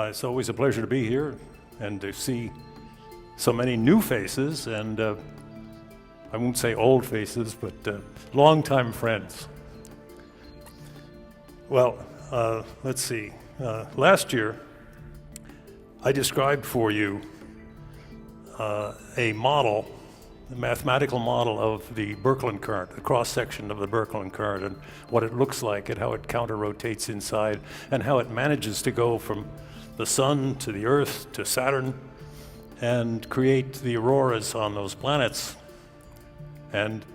It's always a pleasure to be here and to see so many new faces and I won't say old faces, but longtime friends. Well, let's see. Last year, I described for you a model, a mathematical model of the Birkeland current, the cross-section of the Birkeland current, and what it looks like and how it counter-rotates inside, and how it manages to go from the sun to the Earth to Saturn and create the auroras on those planets. And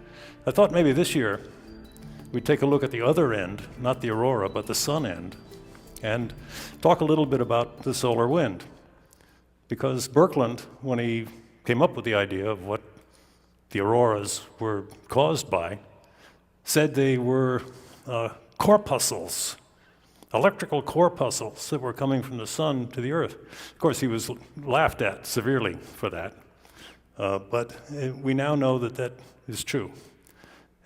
I thought maybe this year we'd take a look at the other end, not the aurora, but the sun end, and talk a little bit about the solar wind. Because Birkeland, when he came up with the idea of what the auroras were caused by, said they were corpuscles, electrical corpuscles that were coming from the sun to the Earth. Of course, he was laughed at severely for that, but we now know that that is true.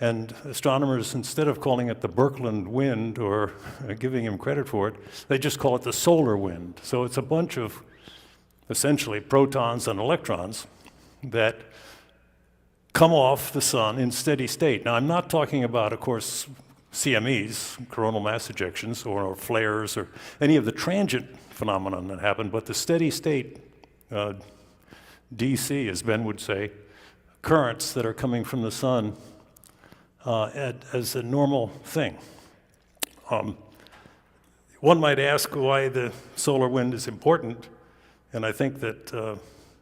And astronomers, instead of calling it the Birkeland wind or giving him credit for it, they just call it the solar wind. So it's a bunch of essentially protons and electrons that come off the sun in steady state. Now, I'm not talking about, of course, CMEs, coronal mass ejections, or flares, or any of the transient phenomenon that happen, but the steady state, DC, as Ben would say, currents that are coming from the sun as a normal thing. One might ask why the solar wind is important, and I think that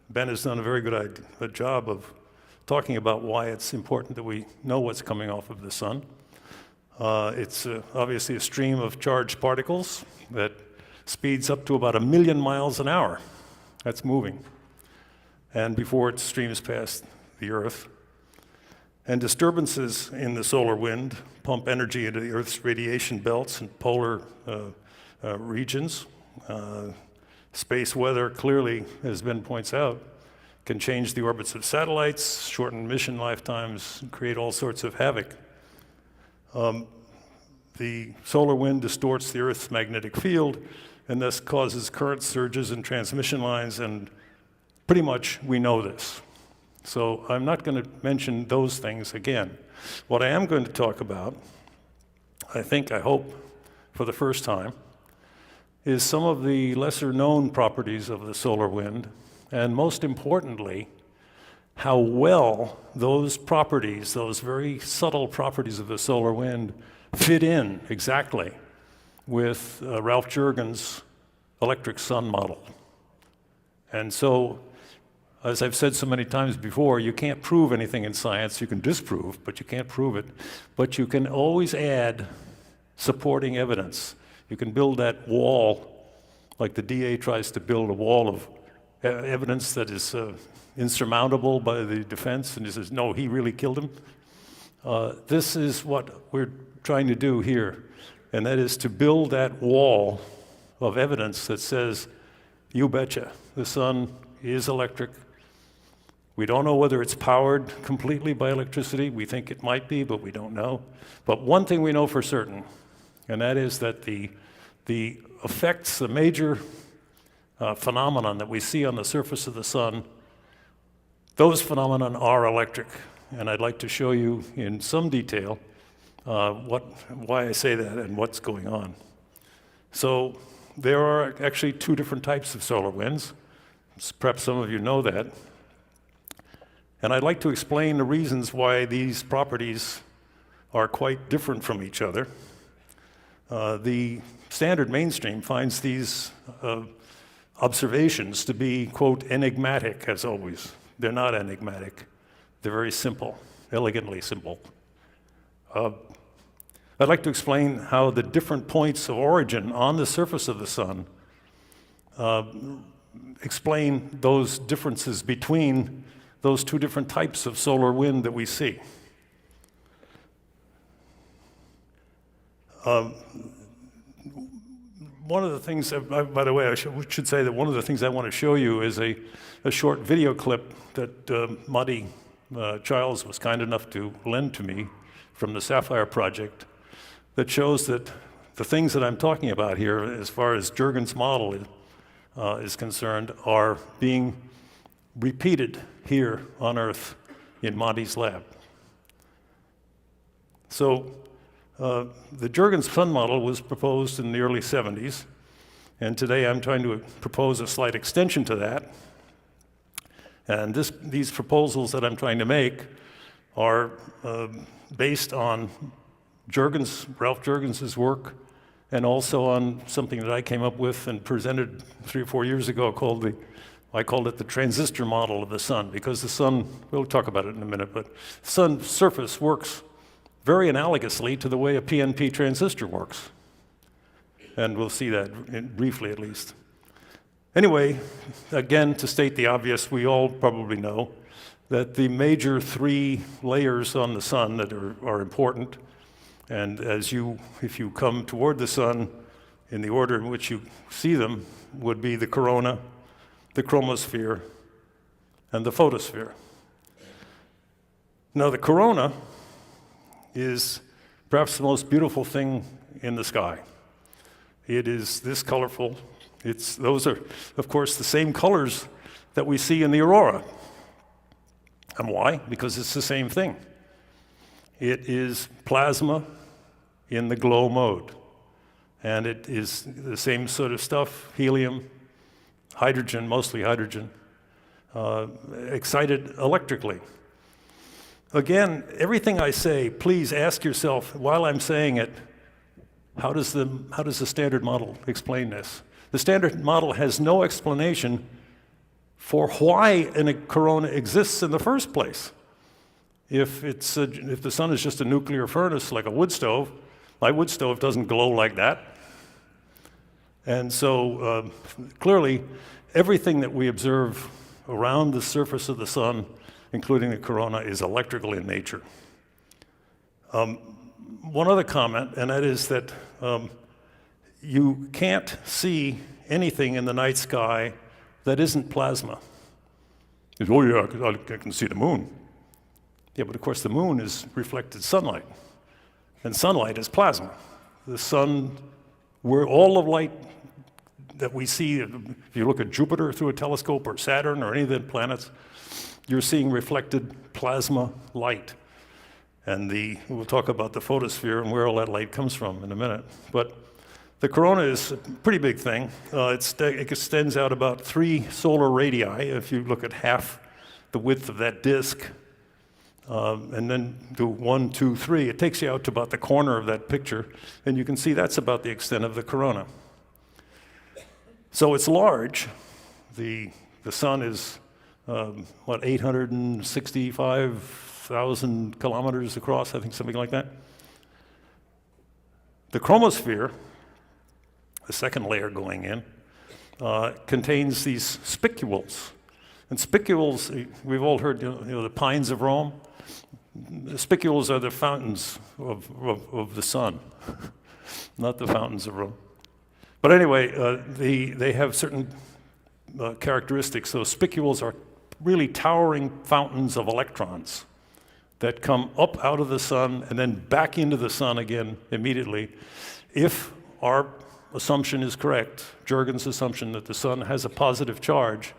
Ben has done a very good job of talking about why it's important that we know what's coming off of the sun. It's obviously a stream of charged particles that speeds up to about 1 million miles an hour. That's moving. And before it streams past the Earth. And disturbances in the solar wind pump energy into the Earth's radiation belts and polar regions. Space weather clearly, as Ben points out, can change the orbits of satellites, shorten mission lifetimes, and create all sorts of havoc. The solar wind distorts the Earth's magnetic field and thus causes current surges in transmission lines, and pretty much we know this. So I'm not going to mention those things again. What I am going to talk about, I hope, for the first time, is some of the lesser known properties of the solar wind, and most importantly, how well those properties, those very subtle properties of the solar wind, fit in exactly with Ralph Juergens' electric sun model. And so, as I've said so many times before, you can't prove anything in science. You can disprove, but you can't prove it. But you can always add supporting evidence. You can build that wall, like the DA tries to build a wall of evidence that is insurmountable by the defense, and he says, no, he really killed him. This is what we're trying to do here, and that is to build that wall of evidence that says, you betcha, the sun is electric. We don't know whether it's powered completely by electricity. We think it might be, but we don't know. But one thing we know for certain, and that is that the effects, the major phenomenon that we see on the surface of the sun, those phenomena are electric. And I'd like to show you in some detail why I say that and what's going on. So there are actually two different types of solar winds. Perhaps some of you know that. And I'd like to explain the reasons why these properties are quite different from each other. The standard mainstream finds these observations to be, quote, enigmatic, as always. They're not enigmatic. They're very simple, elegantly simple. I'd like to explain how the different points of origin on the surface of the sun explain those differences between those two different types of solar wind that we see. One of the things, by the way, I should say that one of the things I want to show you is a short video clip that Muddy Childs was kind enough to lend to me from the Sapphire project that shows that the things that I'm talking about here, as far as Juergens' model is concerned are being repeated here on Earth in Monty's lab. So the Juergens sun model was proposed in the early 70s, and today I'm trying to propose a slight extension to that. And these proposals that I'm trying to make are based on Ralph Juergens' work, and also on something that I came up with and presented 3 or 4 years ago called I called it the transistor model of the sun, because the sun, we'll talk about it in a minute, but the sun's surface works very analogously to the way a PNP transistor works. And we'll see that briefly at least. Anyway, again, to state the obvious, we all probably know that the major 3 layers on the sun that are important, and if you come toward the sun in the order in which you see them, would be the corona, the chromosphere, and the photosphere. Now, the corona is perhaps the most beautiful thing in the sky. It is this colorful. Those are, of course, the same colors that we see in the aurora. And why? Because it's the same thing. It is plasma in the glow mode. And it is the same sort of stuff, helium, hydrogen, mostly hydrogen, excited electrically. Again, everything I say, please ask yourself, while I'm saying it, how does the standard model explain this? The standard model has no explanation for why a corona exists in the first place. If the sun is just a nuclear furnace like a wood stove, my wood stove doesn't glow like that. And so clearly, everything that we observe around the surface of the sun, including the corona, is electrical in nature. One other comment, and that is that you can't see anything in the night sky that isn't plasma. Oh yeah, I can see the moon. Yeah, but of course the moon is reflected sunlight, and sunlight is plasma. The sun, where all of light that we see, if you look at Jupiter through a telescope or Saturn or any of the planets, you're seeing reflected plasma light. And we'll talk about the photosphere and where all that light comes from in a minute. But the corona is a pretty big thing. It extends out about 3 solar radii if you look at half the width of that disk. And then do 1, 2, 3. It takes you out to about the corner of that picture, and you can see that's about the extent of the corona. So it's large. The sun is, 865,000 kilometers across, I think, something like that. The chromosphere, the second layer going in, contains these spicules. And spicules, we've all heard, the pines of Rome. The spicules are the fountains of the sun, not the fountains of Rome. But anyway, they have certain characteristics. Those spicules are really towering fountains of electrons that come up out of the sun and then back into the sun again immediately. If our assumption is correct, Juergens' assumption that the sun has a positive charge,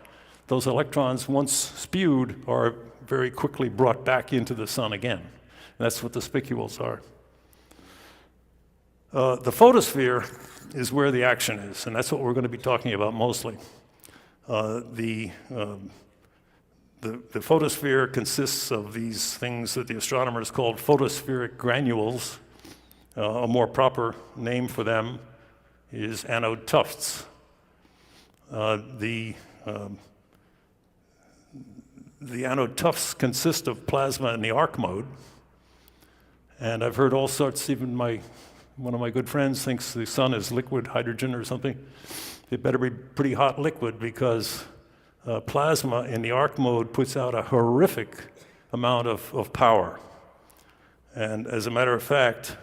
those electrons, once spewed, are very quickly brought back into the sun again. And that's what the spicules are. The photosphere is where the action is, and that's what we're going to be talking about mostly. The photosphere consists of these things that the astronomers called photospheric granules. A more proper name for them is anode tufts. The anode tufts consist of plasma in the arc mode, and I've heard all sorts. Even one of my good friends thinks the sun is liquid hydrogen or something. It better be pretty hot liquid, because plasma in the arc mode puts out a horrific amount of power. And as a matter of fact,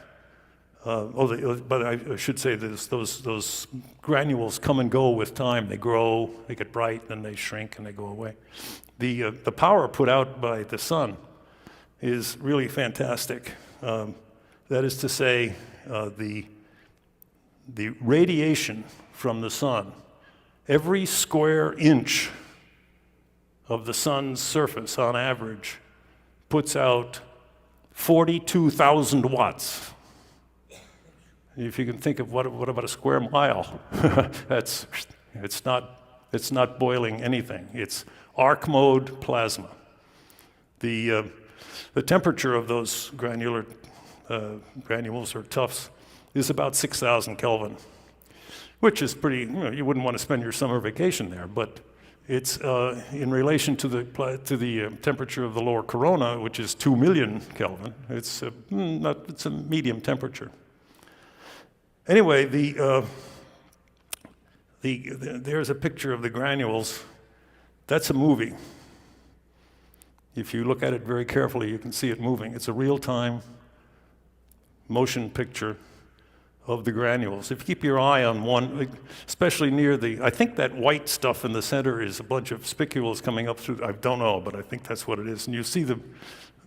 but I should say this, those granules come and go with time. They grow, they get bright, then they shrink and they go away. The power put out by the sun is really fantastic. That is to say, the radiation from the sun Every square inch of the sun's surface, on average, puts out 42,000 watts. If you can think of what about a square mile, it's not boiling anything. It's arc mode plasma. The temperature of those granules or tufts is about 6,000 Kelvin, which is pretty, you wouldn't want to spend your summer vacation there, but it's in relation to the temperature of the lower corona, which is 2 million Kelvin. It's a medium temperature. Anyway, there's a picture of the granules. That's a movie. If you look at it very carefully, you can see it moving. It's a real-time motion picture of the granules. If you keep your eye on one, especially near I think that white stuff in the center is a bunch of spicules coming up through, I don't know, but I think that's what it is. And you see them,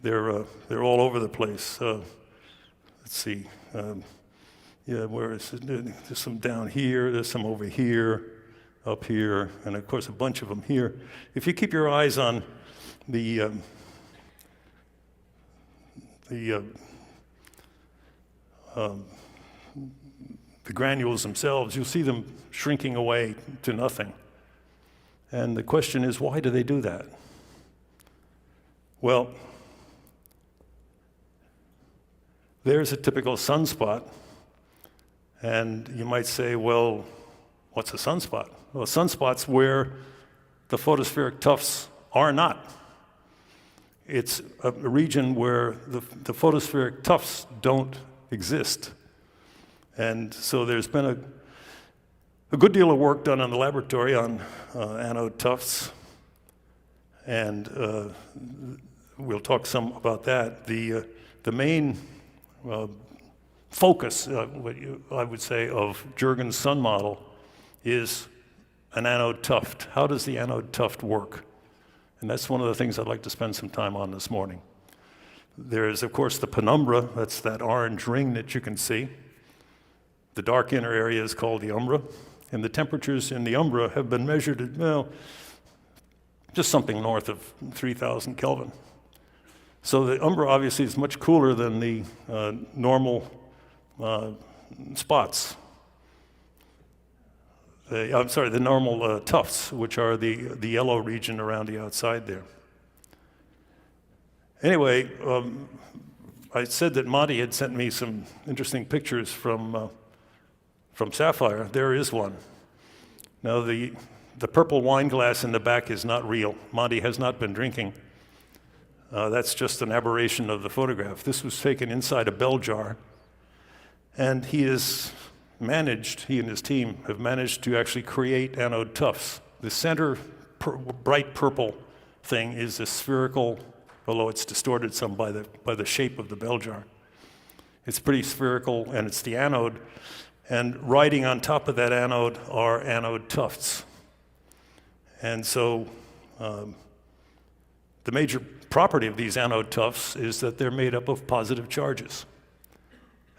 they're all over the place. Let's see, yeah, where is it? There's some down here, there's some over here, up here, and of course a bunch of them here. If you keep your eyes on the granules themselves, you'll see them shrinking away to nothing. And the question is, why do they do that? Well, there's a typical sunspot. And you might say, well, what's a sunspot? Well, a sunspot's where the photospheric tufts are not. It's a region where the photospheric tufts don't exist. And so there's been a good deal of work done in the laboratory on anode tufts, and we'll talk some about that. The main focus, I would say, of Juergens' sun model is an anode tuft. How does the anode tuft work? And that's one of the things I'd like to spend some time on this morning. There is, of course, the penumbra. That's that orange ring that you can see. The dark inner area is called the umbra. And the temperatures in the umbra have been measured at, well, just something north of 3,000 Kelvin. So the umbra obviously is much cooler than the normal spots. The normal tufts, which are the yellow region around the outside there. Anyway, I said that Monty had sent me some interesting pictures from Sapphire. There is one. Now, the purple wine glass in the back is not real. Monty has not been drinking. That's just an aberration of the photograph. This was taken inside a bell jar. And he and his team have managed to actually create anode tufts. The center bright purple thing is a spherical, although it's distorted some by the shape of the bell jar. It's pretty spherical, and it's the anode. And riding on top of that anode are anode tufts. And so the major property of these anode tufts is that they're made up of positive charges.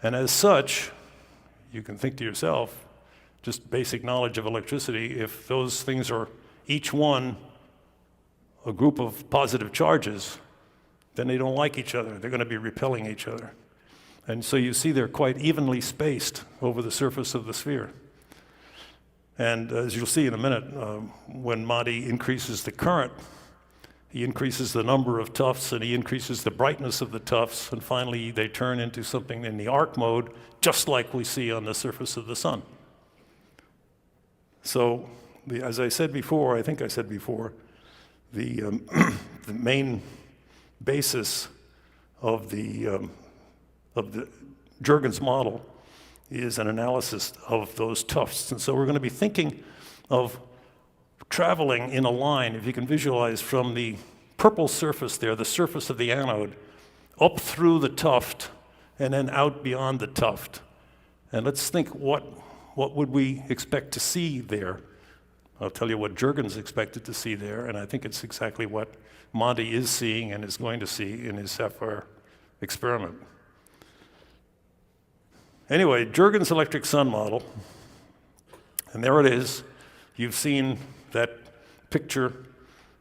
And as such, you can think to yourself, just basic knowledge of electricity, if those things are each one a group of positive charges, then they don't like each other. They're going to be repelling each other. And so you see they're quite evenly spaced over the surface of the sphere. And as you'll see in a minute, when Monty increases the current, he increases the number of tufts and he increases the brightness of the tufts, and finally they turn into something in the arc mode, just like we see on the surface of the sun. So, as I said before, I think I said before, the main basis of the Juergens model is an analysis of those tufts. And so we're going to be thinking of traveling in a line, if you can visualize, from the purple surface there, the surface of the anode, up through the tuft, and then out beyond the tuft. And let's think, what would we expect to see there? I'll tell you what Juergens expected to see there, and I think it's exactly what Monty is seeing and is going to see in his Sapphire experiment. Anyway, Juergens' electric sun model, and there it is. You've seen that picture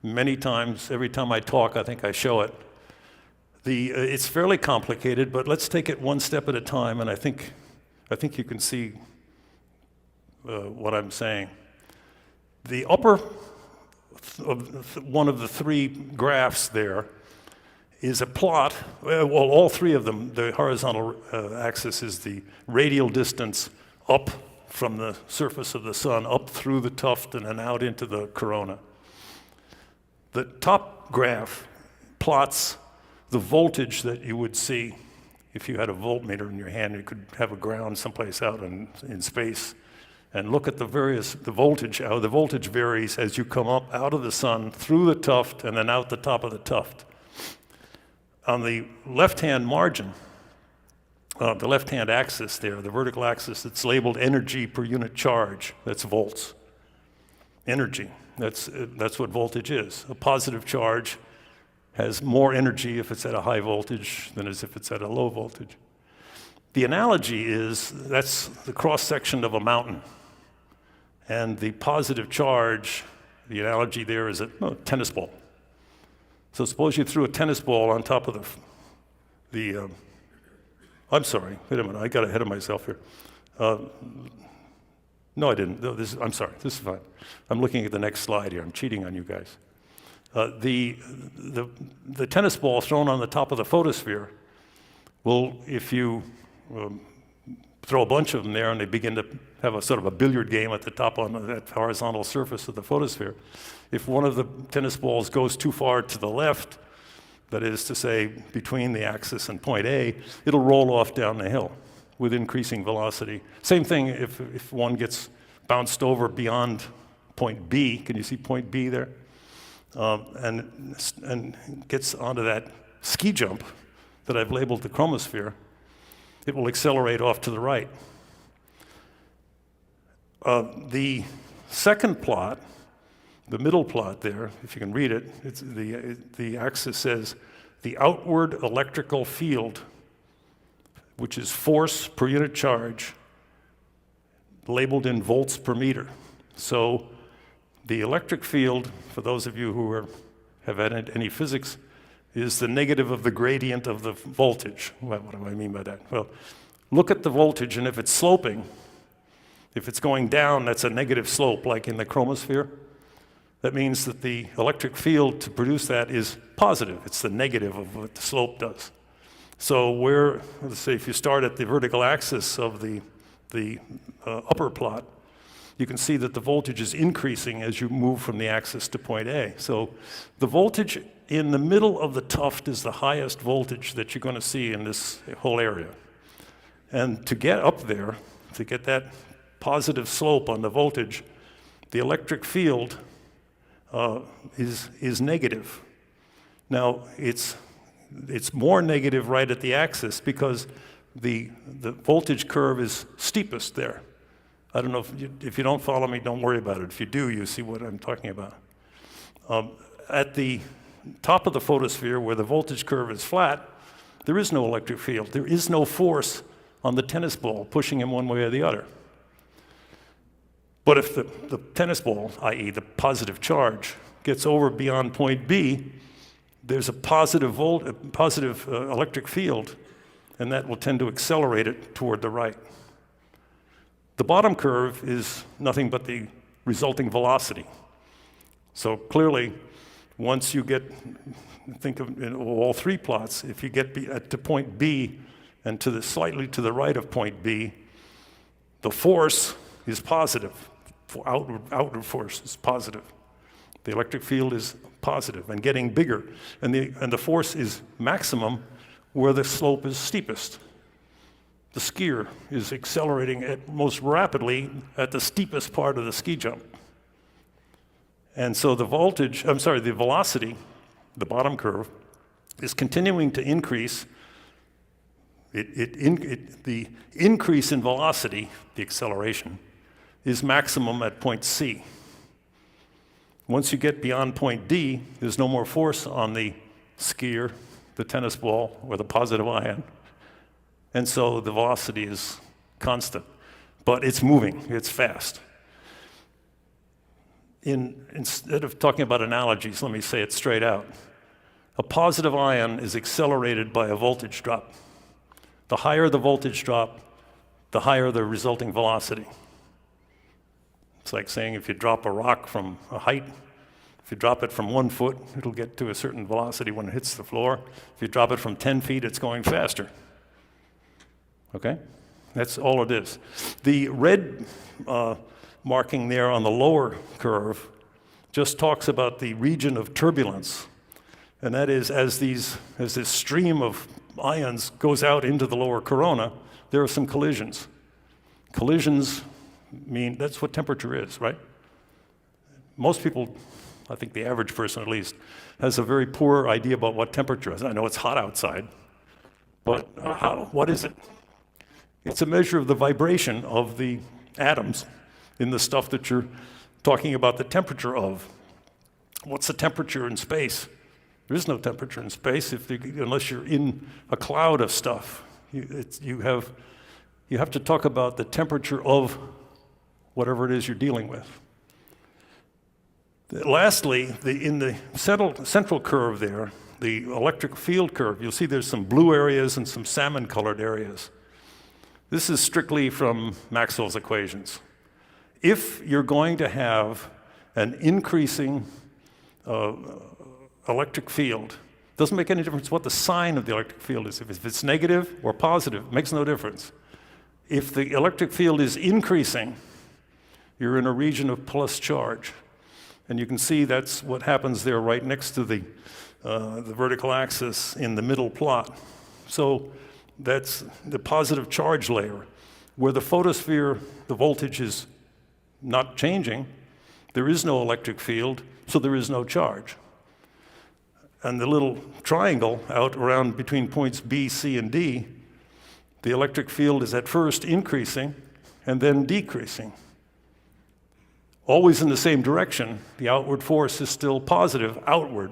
many times. Every time I talk, I think I show it. It's fairly complicated, but let's take it one step at a time, and I think you can see what I'm saying. The upper one of the three graphs there is a plot, well, all three of them. The horizontal axis is the radial distance up from the surface of the sun, up through the tuft and then out into the corona. The top graph plots the voltage that you would see if you had a voltmeter in your hand. You could have a ground someplace out in space and look at the voltage, how the voltage varies as you come up out of the sun, through the tuft, and then out the top of the tuft. On the left-hand margin, the left-hand axis there, the vertical axis, it's labeled energy per unit charge. That's volts. Energy, that's what voltage is. A positive charge has more energy if it's at a high voltage than as if it's at a low voltage. The analogy is that's the cross-section of a mountain. And the positive charge, the analogy there is a tennis ball. So suppose you threw a tennis ball on top of I'm sorry, wait a minute, I got ahead of myself here. No, I didn't. No, I'm sorry, this is fine. I'm looking at the next slide here. I'm cheating on you guys. The tennis ball thrown on the top of the photosphere will, if you throw a bunch of them there and they begin to have a sort of a billiard game at the top on that horizontal surface of the photosphere, if one of the tennis balls goes too far to the left, that is to say between the axis and point A, it'll roll off down the hill with increasing velocity. Same thing if one gets bounced over beyond point B. Can you see point B there? And gets onto that ski jump that I've labeled the chromosphere, it will accelerate off to the right. The second plot, the middle plot there, if you can read it, it's the axis says the outward electrical field, which is force per unit charge, labeled in volts per meter. So the electric field, for those of you who have had any physics, is the negative of the gradient of the voltage. Well, what do I mean by that? Well, look at the voltage, and if it's sloping, if it's going down, that's a negative slope, like in the chromosphere. That means that the electric field to produce that is positive. It's the negative of what the slope does. So let's say if you start at the vertical axis of the upper plot, you can see that the voltage is increasing as you move from the axis to point A. So the voltage in the middle of the tuft is the highest voltage that you're going to see in this whole area. And to get up there, to get that positive slope on the voltage, the electric field is negative. Now, it's more negative right at the axis because the voltage curve is steepest there. I don't know if you don't follow me, don't worry about it. If you do, you see what I'm talking about. At the top of the photosphere, where the voltage curve is flat, there is no electric field. There is no force on the tennis ball pushing him one way or the other. But if the tennis ball, i.e. the positive charge, gets over beyond point B, there's a positive electric field, and that will tend to accelerate it toward the right. The bottom curve is nothing but the resulting velocity. So clearly, once you think of in all three plots, if you get to point B and slightly to the right of point B, the force is positive. Outward force is positive. The electric field is positive and getting bigger. And the force is maximum where the slope is steepest. The skier is accelerating most rapidly at the steepest part of the ski jump. And so the velocity, the bottom curve, is continuing to increase. The increase in velocity, the acceleration, is maximum at point C. Once you get beyond point D, there's no more force on the skier, the tennis ball, or the positive ion. And so the velocity is constant. But it's moving, it's fast. instead of talking about analogies, let me say it straight out. A positive ion is accelerated by a voltage drop. The higher the voltage drop, the higher the resulting velocity. It's like saying if you drop a rock from a height, if you drop it from 1 foot, it'll get to a certain velocity when it hits the floor. If you drop it from 10 feet, it's going faster. Okay? That's all it is. The red marking there on the lower curve just talks about the region of turbulence. And that is, as this stream of ions goes out into the lower corona, there are some collisions. Collisions mean, that's what temperature is, right? Most people, I think the average person at least, has a very poor idea about what temperature is. I know it's hot outside, but what is it? It's a measure of the vibration of the atoms in the stuff that you're talking about the temperature of. What's the temperature in space? There is no temperature in space unless you're in a cloud of stuff. You have to talk about the temperature of whatever it is you're dealing with. Lastly, in the central curve there, the electric field curve, you'll see there's some blue areas and some salmon-colored areas. This is strictly from Maxwell's equations. If you're going to have an increasing electric field, doesn't make any difference what the sign of the electric field is. If it's negative or positive, it makes no difference. If the electric field is increasing, you're in a region of plus charge. And you can see that's what happens there right next to the vertical axis in the middle plot. So that's the positive charge layer. Where the photosphere, the voltage is not changing, there is no electric field, so there is no charge. And the little triangle out around between points B, C, and D, the electric field is at first increasing and then decreasing. Always in the same direction. The outward force is still positive outward,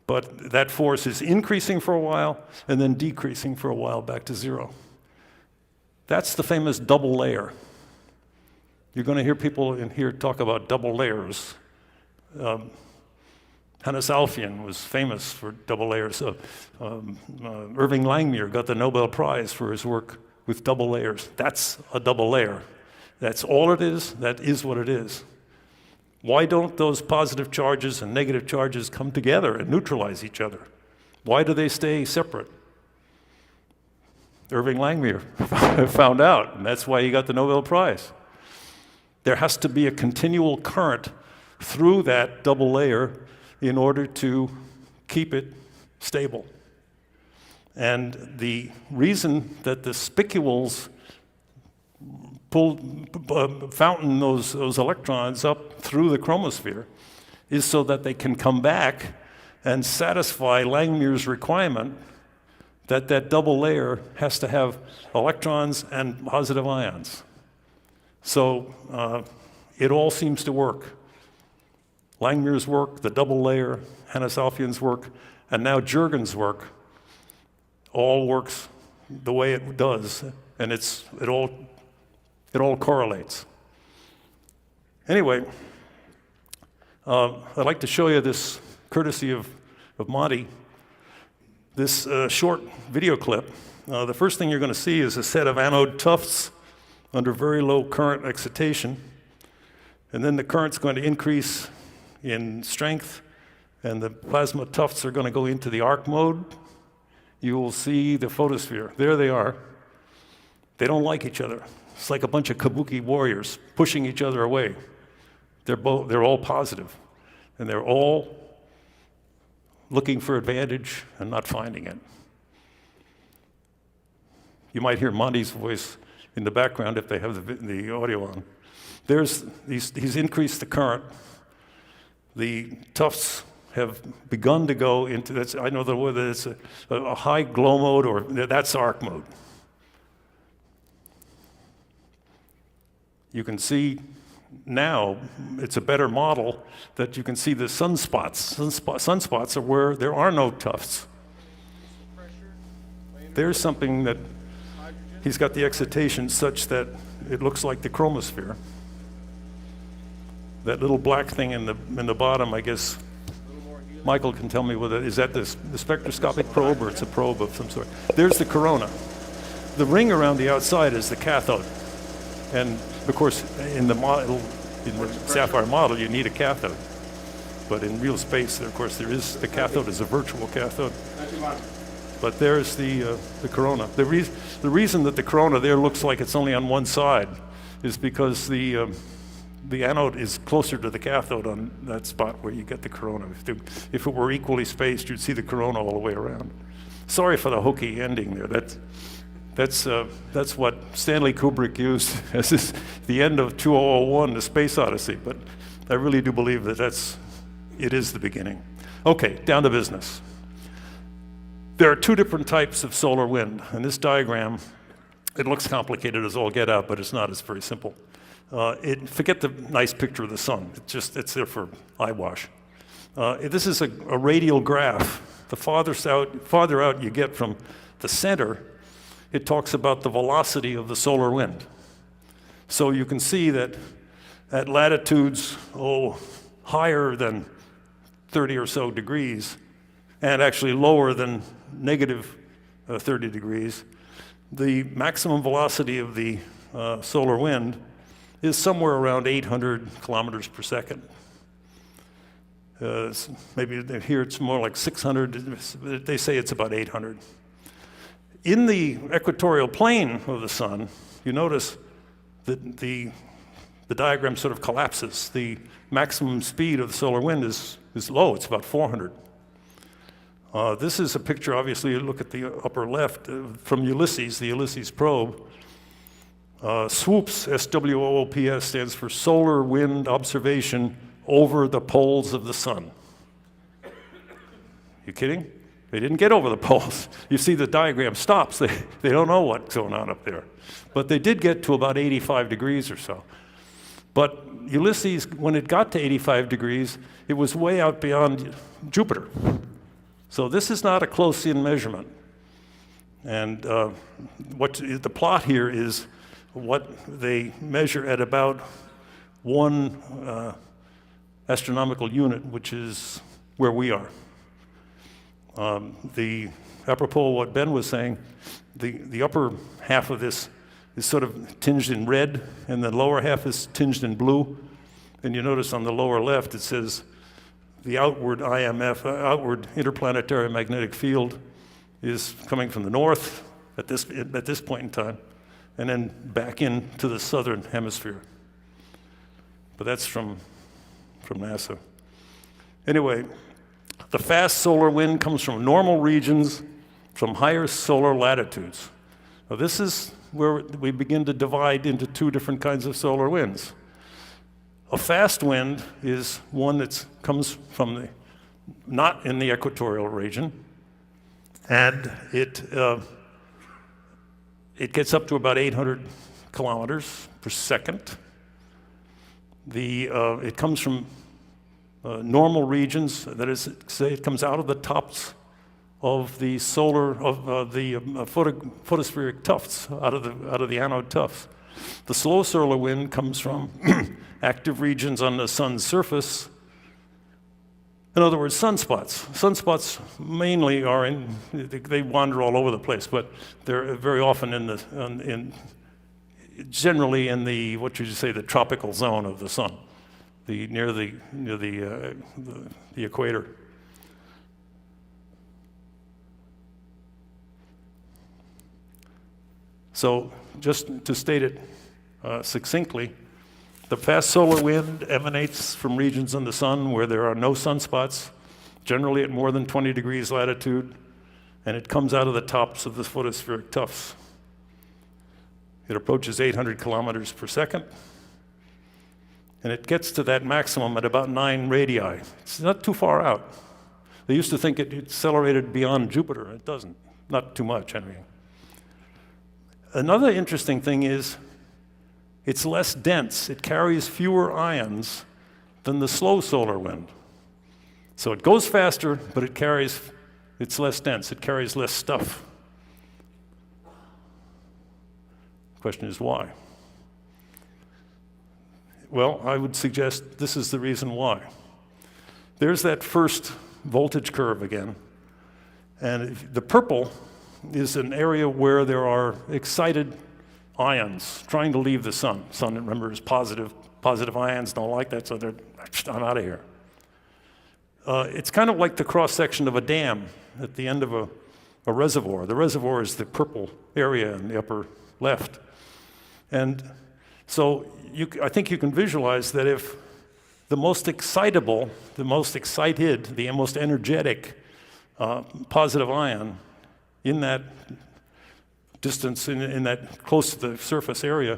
but that force is increasing for a while and then decreasing for a while back to zero. That's the famous double layer. You're going to hear people in here talk about double layers. Hannes Alfvén was famous for double layers. Irving Langmuir got the Nobel Prize for his work with double layers. That's a double layer. That's all it is. That is what it is. Why don't those positive charges and negative charges come together and neutralize each other? Why do they stay separate? Irving Langmuir found out, and that's why he got the Nobel Prize. There has to be a continual current through that double layer in order to keep it stable. And the reason that the spicules fountain those electrons up through the chromosphere is so that they can come back and satisfy Langmuir's requirement that that double layer has to have electrons and positive ions. So it all seems to work. Langmuir's work, the double layer, Hannes Alfvén's work, and now Juergens' work all works the way it does, and it all correlates. Anyway, I'd like to show you this, courtesy of Monty, this short video clip. The first thing you're going to see is a set of anode tufts under very low current excitation, and then the current's going to increase in strength, and the plasma tufts are going to go into the arc mode. You will see the photosphere. There they are. They don't like each other. It's like a bunch of kabuki warriors pushing each other away. They're all positive, and they're all looking for advantage and not finding it. You might hear Monty's voice in the background if they have the audio on. He's increased the current. The tufts have begun to go into, I know whether it's a high glow mode or that's arc mode. You can see now, it's a better model that you can see the sunspots. Sunspots are where there are no tufts. There's something that he's got the excitation such that it looks like the chromosphere. That little black thing in the bottom, I guess, Michael can tell me whether, is that the spectroscopic probe or it's a probe of some sort? There's the corona. The ring around the outside is the cathode. And of course, in the model, in the Sapphire model, you need a cathode. But in real space, of course, the cathode is a virtual cathode. But there's the corona. The reason that the corona there looks like it's only on one side is because the anode is closer to the cathode on that spot where you get the corona. If it were equally spaced, you'd see the corona all the way around. Sorry for the hokey ending there. That's what Stanley Kubrick used as the end of 2001, the Space Odyssey. But I really do believe that it is the beginning. Okay, down to business. There are two different types of solar wind. In this diagram, it looks complicated as all get out, but it's not. It's very simple. Forget the nice picture of the sun. It's there for eyewash. This is a radial graph. The farther out you get from the center, it talks about the velocity of the solar wind. So you can see that at latitudes, higher than 30 or so degrees, and actually lower than negative 30 degrees, the maximum velocity of the solar wind is somewhere around 800 kilometers per second. Maybe here it's more like 600. They say it's about 800. In the equatorial plane of the sun, you notice that the diagram sort of collapses. The maximum speed of the solar wind is low. It's about 400. This is a picture, obviously, you look at the upper left, from Ulysses, the Ulysses probe. SWOOPS, SWOOPS, stands for Solar Wind Observation over the poles of the sun. You kidding? They didn't get over the poles. You see the diagram stops. They don't know what's going on up there. But they did get to about 85 degrees or so. But Ulysses, when it got to 85 degrees, it was way out beyond Jupiter. So this is not a close-in measurement. And the plot here is what they measure at about 1 astronomical unit, which is where we are. Apropos what Ben was saying, the upper half of this is sort of tinged in red, and the lower half is tinged in blue. And you notice on the lower left it says the outward IMF, outward interplanetary magnetic field, is coming from the north at this point in time, and then back into the southern hemisphere. But that's from NASA. Anyway, the fast solar wind comes from normal regions from higher solar latitudes. Now this is where we begin to divide into two different kinds of solar winds. A fast wind is one that comes from not in the equatorial region, and it gets up to about 800 kilometers per second. It comes from normal regions, that is, say it comes out of the tops of the photospheric tufts, out of the anode tufts. The slow solar wind comes from active regions on the sun's surface. In other words, sunspots. Sunspots mainly they wander all over the place, but they're very often generally in the, what should you say, the tropical zone of the sun, near the equator. So just to state it succinctly, the fast solar wind emanates from regions in the sun where there are no sunspots, generally at more than 20 degrees latitude, and it comes out of the tops of the photospheric tufts. It approaches 800 kilometers per second, and it gets to that maximum at about 9 radii. It's not too far out. They used to think it accelerated beyond Jupiter. It doesn't, not too much anyway. Another interesting thing is it's less dense. It carries fewer ions than the slow solar wind. So it goes faster, but it's less dense. It carries less stuff. The question is why? Well, I would suggest this is the reason why. There's that first voltage curve again. And the purple is an area where there are excited ions trying to leave the sun. Sun, remember, is positive. Positive ions don't like that, so I'm out of here. It's kind of like the cross-section of a dam at the end of a reservoir. The reservoir is the purple area in the upper left. And so I think you can visualize that if the most excitable, the most excited, the most energetic positive ion in that distance, in that close to the surface area,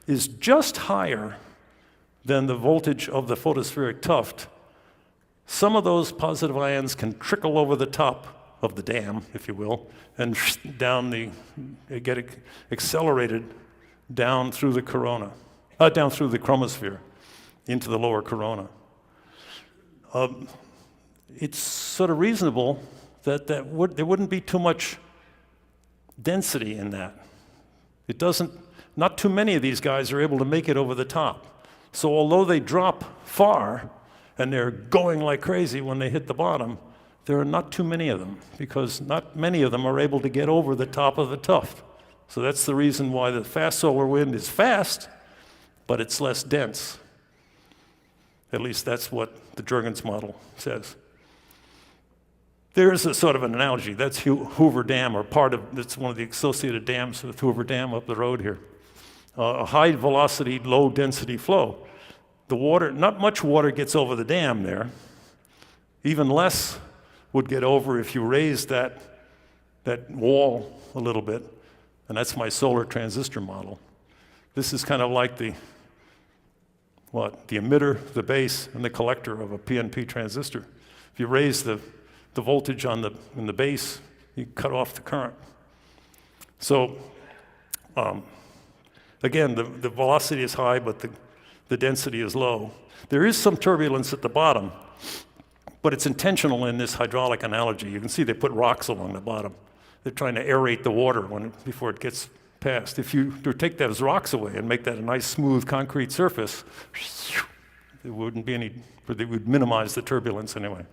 is just higher than the voltage of the photospheric tuft, some of those positive ions can trickle over the top of the dam, if you will, and get accelerated down through the corona, down through the chromosphere into the lower corona. It's sort of reasonable that there wouldn't be too much density in that. Not too many of these guys are able to make it over the top. So although they drop far and they're going like crazy when they hit the bottom, there are not too many of them because not many of them are able to get over the top of the tuft. So that's the reason why the fast solar wind is fast, but it's less dense. At least that's what the Juergens model says. There's a sort of an analogy. That's Hoover Dam, or it's one of the associated dams with Hoover Dam up the road here. A high velocity, low density flow. The water, not much water gets over the dam there. Even less would get over if you raised that wall a little bit. And that's my solar transistor model. This is kind of like the emitter, the base, and the collector of a PNP transistor. If you raise the voltage in the base, you cut off the current. So again, the velocity is high, but the density is low. There is some turbulence at the bottom, but it's intentional in this hydraulic analogy. You can see they put rocks along the bottom. They're trying to aerate the water before it gets past. If you take those rocks away and make that a nice, smooth concrete surface, there wouldn't be any, they would minimize the turbulence anyway.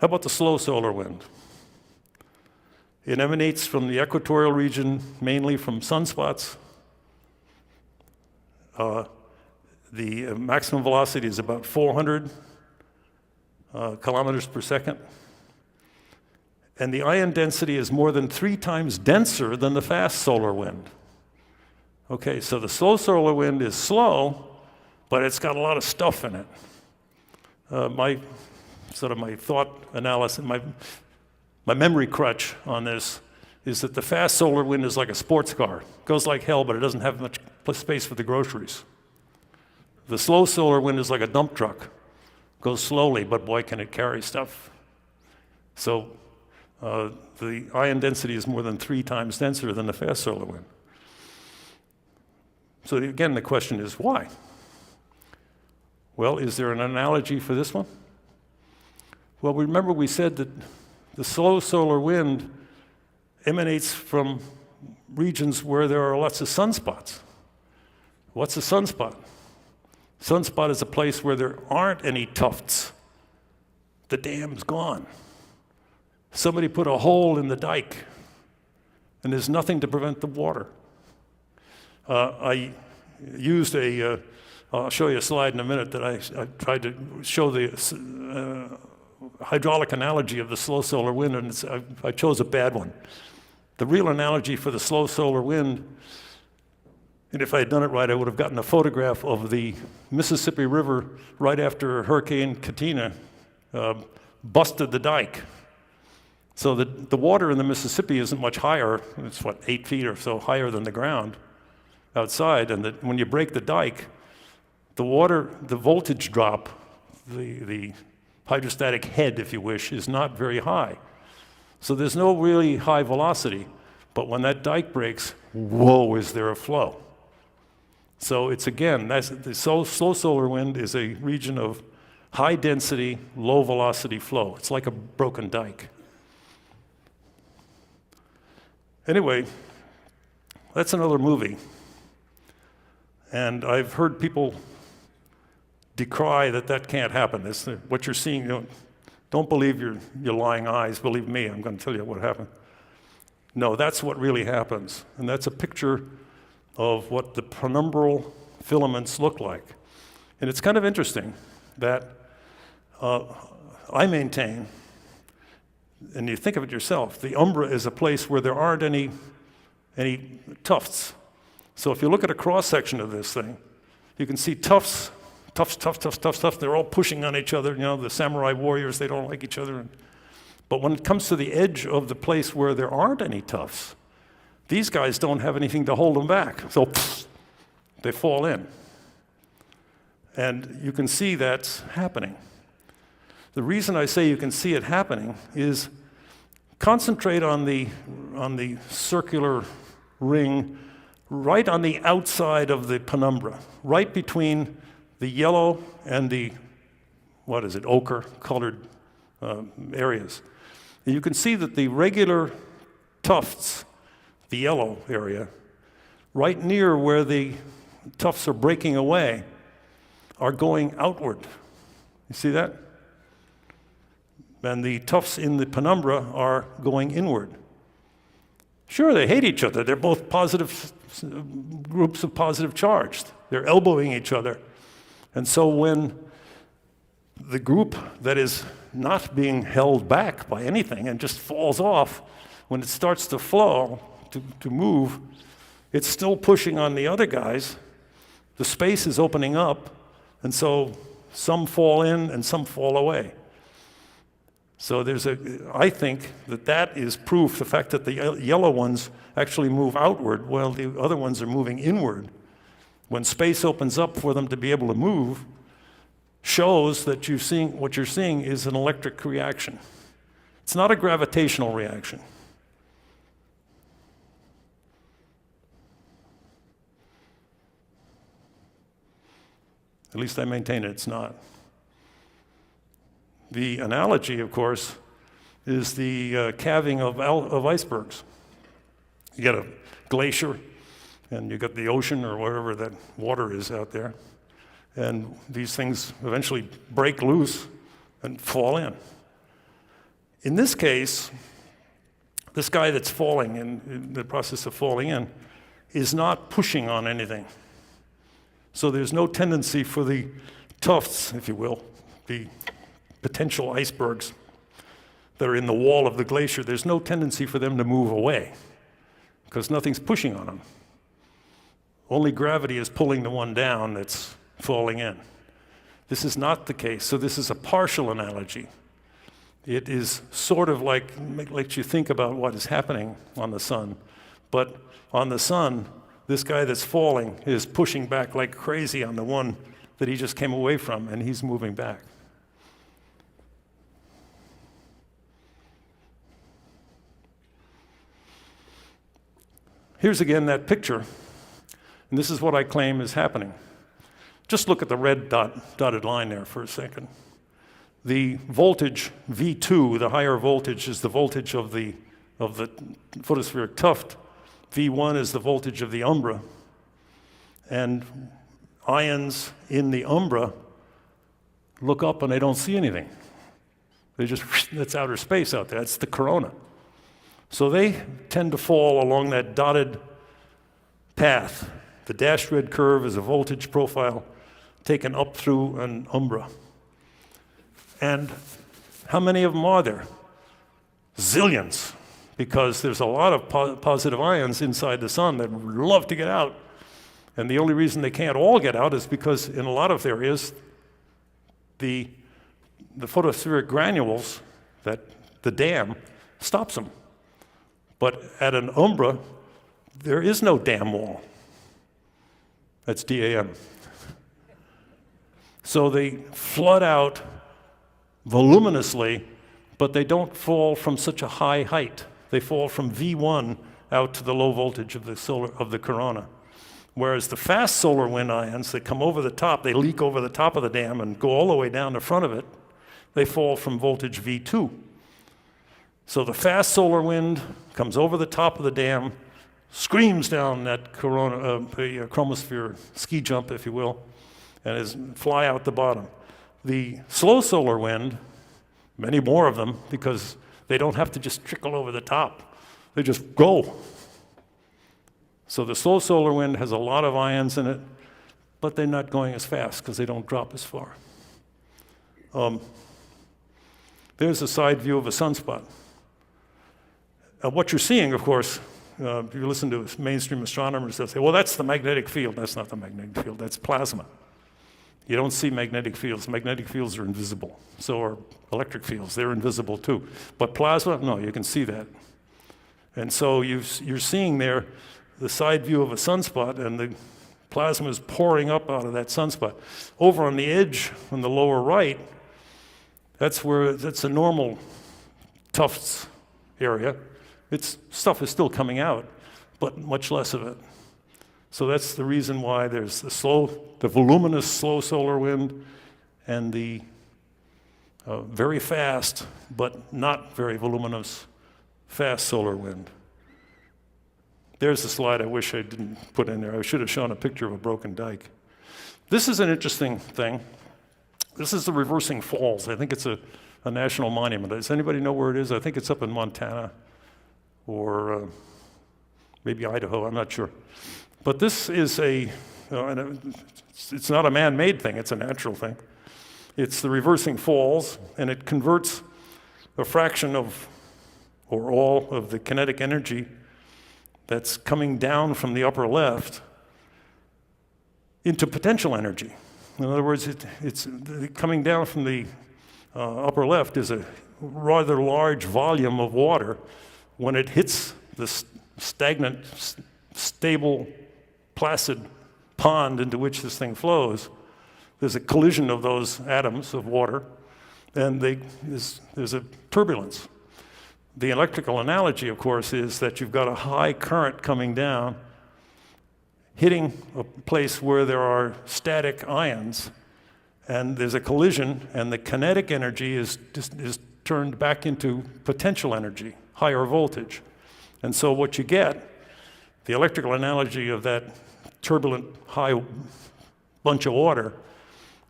How about the slow solar wind? It emanates from the equatorial region, mainly from sunspots. The maximum velocity is about 400 kilometers per second. And the ion density is more than 3 times denser than the fast solar wind. Okay, so the slow solar wind is slow, but it's got a lot of stuff in it. My thought analysis, my memory crutch on this is that the fast solar wind is like a sports car. It goes like hell, but it doesn't have much space for the groceries. The slow solar wind is like a dump truck. Goes slowly, but boy, can it carry stuff. So the ion density is more than 3 times denser than the fast solar wind. So again, the question is why? Well, is there an analogy for this one? Well, remember we said that the slow solar wind emanates from regions where there are lots of sunspots. What's a sunspot? Sunspot is a place where there aren't any tufts. The dam's gone. Somebody put a hole in the dike, and there's nothing to prevent the water. I used I'll show you a slide in a minute that I tried to show the hydraulic analogy of the slow solar wind, and I chose a bad one. The real analogy for the slow solar wind, and if I had done it right, I would have gotten a photograph of the Mississippi River right after Hurricane Katrina busted the dike. So the water in the Mississippi isn't much higher. It's 8 feet or so higher than the ground outside, and when you break the dike, the voltage drop, the hydrostatic head, if you wish, is not very high. So there's no really high velocity, but when that dike breaks, whoa, is there a flow. So it's again, the slow solar wind is a region of high density, low velocity flow. It's like a broken dike. Anyway, that's another movie. And I've heard people decry that that can't happen. What you're seeing, don't believe your lying eyes, believe me, I'm going to tell you what happened. No, that's what really happens. And that's a picture of what the penumbral filaments look like. And it's kind of interesting that I maintain, and you think of it yourself, the umbra is a place where there aren't any tufts. So if you look at a cross-section of this thing, you can see tufts. They're all pushing on each other. The samurai warriors, they don't like each other. But when it comes to the edge of the place where there aren't any tufts, these guys don't have anything to hold them back. So they fall in. And you can see that's happening. The reason I say you can see it happening is concentrate on the circular ring right on the outside of the penumbra, right between the yellow and the, ochre colored areas. And you can see that the regular tufts, the yellow area, right near where the tufts are breaking away, are going outward. You see that? And the tufts in the penumbra are going inward. Sure, they hate each other. They're both positive groups of positive charge. They're elbowing each other. And so when the group that is not being held back by anything and just falls off, when it starts to flow, to move, it's still pushing on the other guys. The space is opening up, and so some fall in and some fall away. So I think that is proof, the fact that the yellow ones actually move outward while the other ones are moving inward. When space opens up for them to be able to move, shows that what you're seeing is an electric reaction. It's not a gravitational reaction. At least I maintain it's not. The analogy, of course, is the calving of icebergs. You got a glacier, and you got the ocean or wherever that water is out there, and these things eventually break loose and fall in. In this case, this guy that's falling, in the process of falling in, is not pushing on anything. So there's no tendency for the tufts, if you will, the potential icebergs that are in the wall of the glacier, there's no tendency for them to move away because nothing's pushing on them. Only gravity is pulling the one down that's falling in. This is not the case, so this is a partial analogy. It is sort of like, lets you think about what is happening on the sun. But on the sun, this guy that's falling is pushing back like crazy on the one that he just came away from, and he's moving back. Here's again that picture, and this is what I claim is happening. Just look at the red dotted line there for a second. The voltage, V2, the higher voltage, is the voltage of the photospheric tuft. V1 is the voltage of the umbra. And ions in the umbra look up and they don't see anything. They just, that's outer space out there. That's the corona. So they tend to fall along that dotted path. The dashed red curve is a voltage profile taken up through an umbra. And how many of them are there? Zillions, because there's a lot of positive ions inside the sun that would love to get out. And the only reason they can't all get out is because in a lot of areas, the photospheric granules, that the dam, stops them. But at an umbra, there is no dam wall. That's DAM. So they flood out voluminously, but they don't fall from such a high height. They fall from V1 out to the low voltage of the corona. Whereas the fast solar wind ions that come over the top, they leak over the top of the dam and go all the way down the front of it, they fall from voltage V2. So the fast solar wind comes over the top of the dam, screams down that the chromosphere ski jump, if you will, and fly out the bottom. The slow solar wind, many more of them, because they don't have to just trickle over the top. They just go. So the slow solar wind has a lot of ions in it, but they're not going as fast because they don't drop as far. There's a side view of a sunspot. What you're seeing, of course, if you listen to mainstream astronomers, they'll say, well, that's the magnetic field. That's not the magnetic field, that's plasma. You don't see magnetic fields. Magnetic fields are invisible. So are electric fields, they're invisible too. But plasma, no, you can see that. And so you're seeing there the side view of a sunspot, and the plasma is pouring up out of that sunspot. Over on the edge, on the lower right, that's a normal tufts area. Stuff is still coming out, but much less of it. So that's the reason why there's the voluminous slow solar wind and the very fast, but not very voluminous, fast solar wind. There's a slide I wish I didn't put in there. I should have shown a picture of a broken dike. This is an interesting thing. This is the Reversing Falls. I think it's a national monument. Does anybody know where it is? I think it's up in Montana or maybe Idaho, I'm not sure. But this is it's not a man-made thing, it's a natural thing. It's the Reversing Falls, and it converts a fraction of, or all of the kinetic energy that's coming down from the upper left into potential energy. In other words, it's coming down from the upper left is a rather large volume of water. When it hits the stagnant, stable, placid pond into which this thing flows, there's a collision of those atoms of water, and there's a turbulence. The electrical analogy, of course, is that you've got a high current coming down, hitting a place where there are static ions, and there's a collision, and the kinetic energy is turned back into potential energy, higher voltage. And so what you get, the electrical analogy of that turbulent high bunch of water,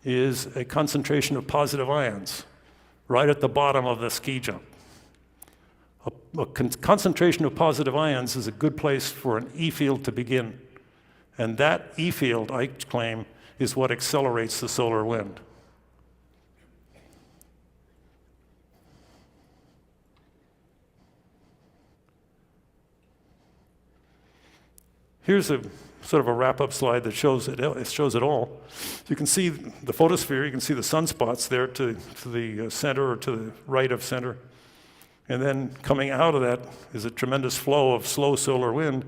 is a concentration of positive ions right at the bottom of the ski jump. A concentration of positive ions is a good place for an E field to begin. And that E field, I claim, is what accelerates the solar wind. Here's a sort of a wrap-up slide that shows it all. You can see the photosphere, you can see the sunspots there to the center or to the right of center. And then coming out of that is a tremendous flow of slow solar wind.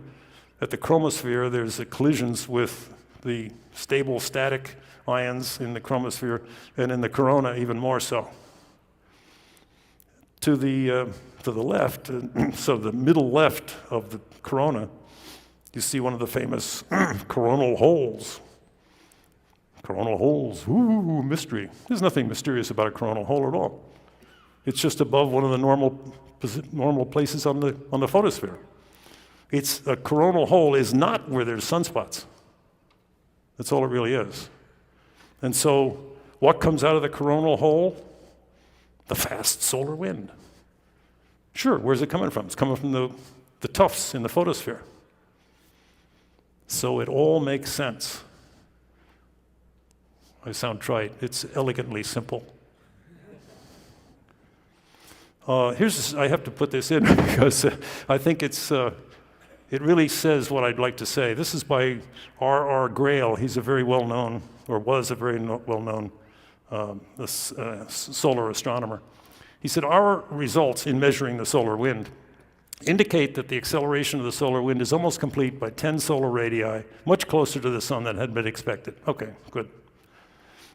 At the chromosphere, there's the collisions with the stable static ions in the chromosphere, and in the corona, even more so. To the left, so the middle left of the corona, you see one of the famous coronal holes. Coronal holes, ooh, mystery. There's nothing mysterious about a coronal hole at all. It's just above one of the normal places on the photosphere. A coronal hole is not where there's sunspots. That's all it really is. And so what comes out of the coronal hole? The fast solar wind. Sure, where's it coming from? It's coming from the tufts in the photosphere. So it all makes sense. I sound trite. It's elegantly simple. I have to put this in because I think it really says what I'd like to say. This is by R.R. Grail. He's a very well-known, or was a very well-known solar astronomer. He said, our results in measuring the solar wind indicate that the acceleration of the solar wind is almost complete by 10 solar radii, much closer to the sun than had been expected. Okay, good.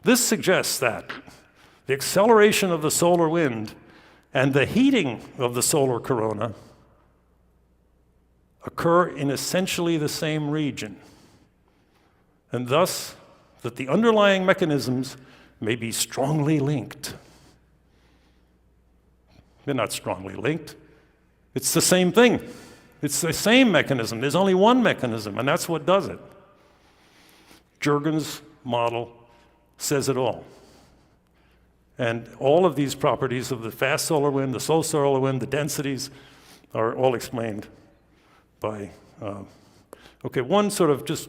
This suggests that the acceleration of the solar wind and the heating of the solar corona occur in essentially the same region, and thus that the underlying mechanisms may be strongly linked. They're not strongly linked. It's the same thing. It's the same mechanism. There's only one mechanism, and that's what does it. Juergens' model says it all. And all of these properties of the fast solar wind, the slow solar wind, the densities are all explained by, okay, one sort of just,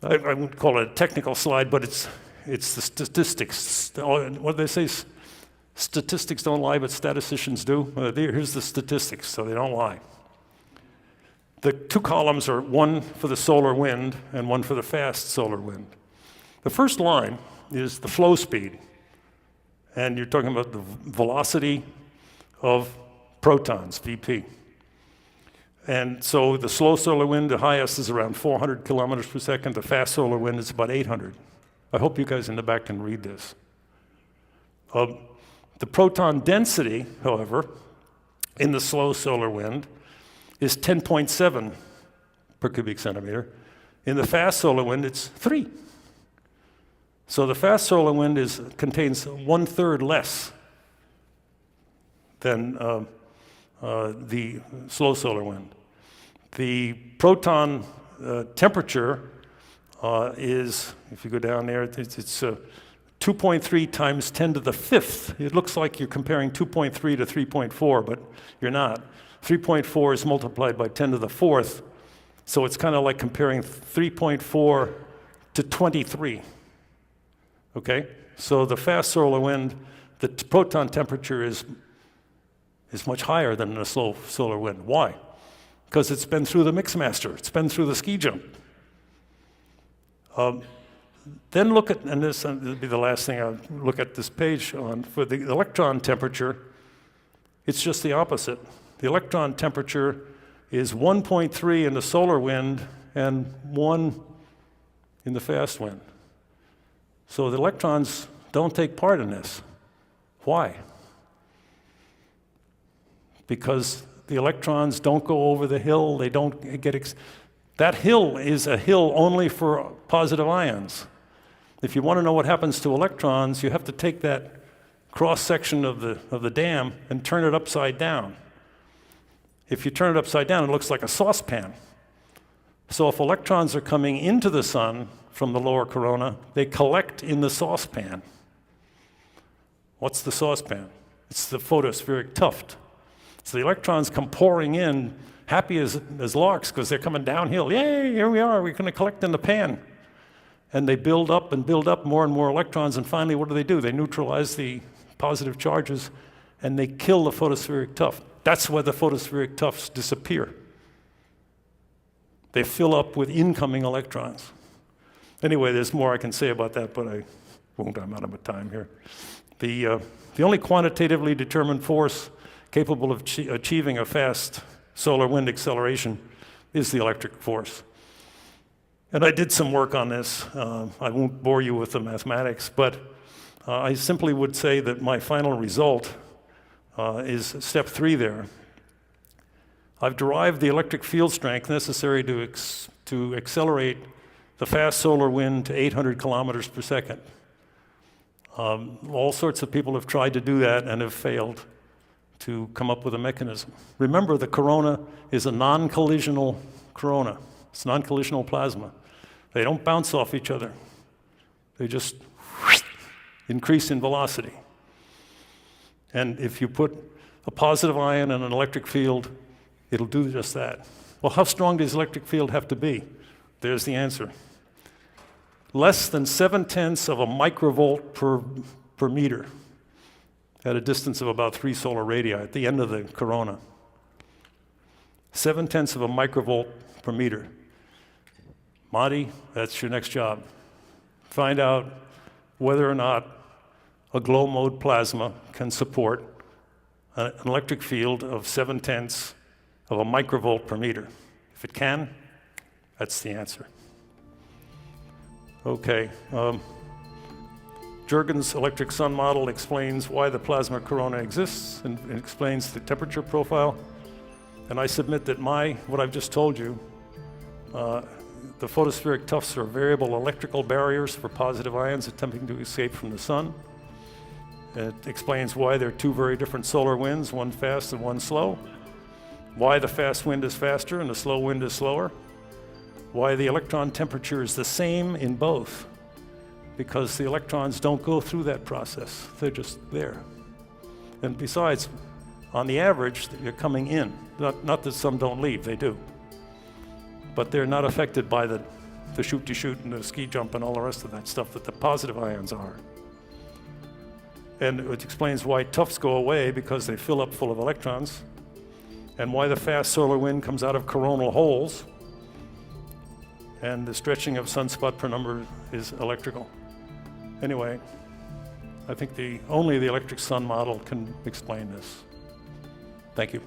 I wouldn't call it a technical slide, but it's the statistics. What do they say? Statistics don't lie, but statisticians do. Here's the statistics, so they don't lie. The two columns are one for the solar wind and one for the fast solar wind. The first line is the flow speed, and you're talking about the velocity of protons, VP. And so the slow solar wind, the highest is around 400 kilometers per second. The fast solar wind is about 800. I hope you guys in the back can read this. The proton density, however, in the slow solar wind is 10.7 per cubic centimeter. In the fast solar wind, it's 3. So the fast solar wind contains 1/3 less than the slow solar wind. The proton temperature is, if you go down there, it's 2.3 times 10 to the 5th. It looks like you're comparing 2.3 to 3.4, but you're not. 3.4 is multiplied by 10 to the 4th, so it's kind of like comparing 3.4 to 23. Okay? So the fast solar wind, the proton temperature is much higher than the slow solar wind. Why? Because it's been through the mixmaster. It's been through the ski jump. Then look at, and this will be the last thing I'll look at this page on, for the electron temperature, it's just the opposite. The electron temperature is 1.3 in the solar wind and 1 in the fast wind. So the electrons don't take part in this. Why? Because the electrons don't go over the hill, they don't get, that hill is a hill only for positive ions. If you want to know what happens to electrons, you have to take that cross-section of the dam and turn it upside down. If you turn it upside down, it looks like a saucepan. So if electrons are coming into the sun from the lower corona, they collect in the saucepan. What's the saucepan? It's the photospheric tuft. So the electrons come pouring in, happy as larks, because they're coming downhill. Yay, here we are, we're going to collect in the pan. And they build up and build up more and more electrons, and finally what do? They neutralize the positive charges, and they kill the photospheric tuft. That's where the photospheric tufts disappear. They fill up with incoming electrons. Anyway, there's more I can say about that, but I won't, I'm out of time here. The only quantitatively determined force capable of achieving a fast solar wind acceleration is the electric force. And I did some work on this. I won't bore you with the mathematics, but I simply would say that my final result is step 3 there. I've derived the electric field strength necessary to accelerate the fast solar wind to 800 kilometers per second. All sorts of people have tried to do that and have failed to come up with a mechanism. Remember, the corona is a non-collisional corona. It's non-collisional plasma. They don't bounce off each other. They just increase in velocity. And if you put a positive ion in an electric field, it'll do just that. Well, how strong does the electric field have to be? There's the answer. Less than 0.7 of a microvolt per meter at a distance of about 3 solar radii at the end of the corona. 0.7 of a microvolt per meter. Monty, that's your next job. Find out whether or not a glow mode plasma can support an electric field of 0.7 of a microvolt per meter. If it can, that's the answer. Okay. Juergens' electric sun model explains why the plasma corona exists and explains the temperature profile. And I submit that what I've just told you, the photospheric tufts are variable electrical barriers for positive ions attempting to escape from the sun. It explains why there are 2 very different solar winds, one fast and one slow. why the fast wind is faster and the slow wind is slower, why the electron temperature is the same in both, because the electrons don't go through that process. They're just there. And besides, on the average, they're coming in. Not that some don't leave, they do. But they're not affected by the shoot-to-shoot and the ski jump and all the rest of that stuff that the positive ions are. And it explains why tufts go away, because they fill up full of electrons, and why the fast solar wind comes out of coronal holes, and the stretching of sunspot penumbra is electrical. Anyway, I think only the electric sun model can explain this. Thank you.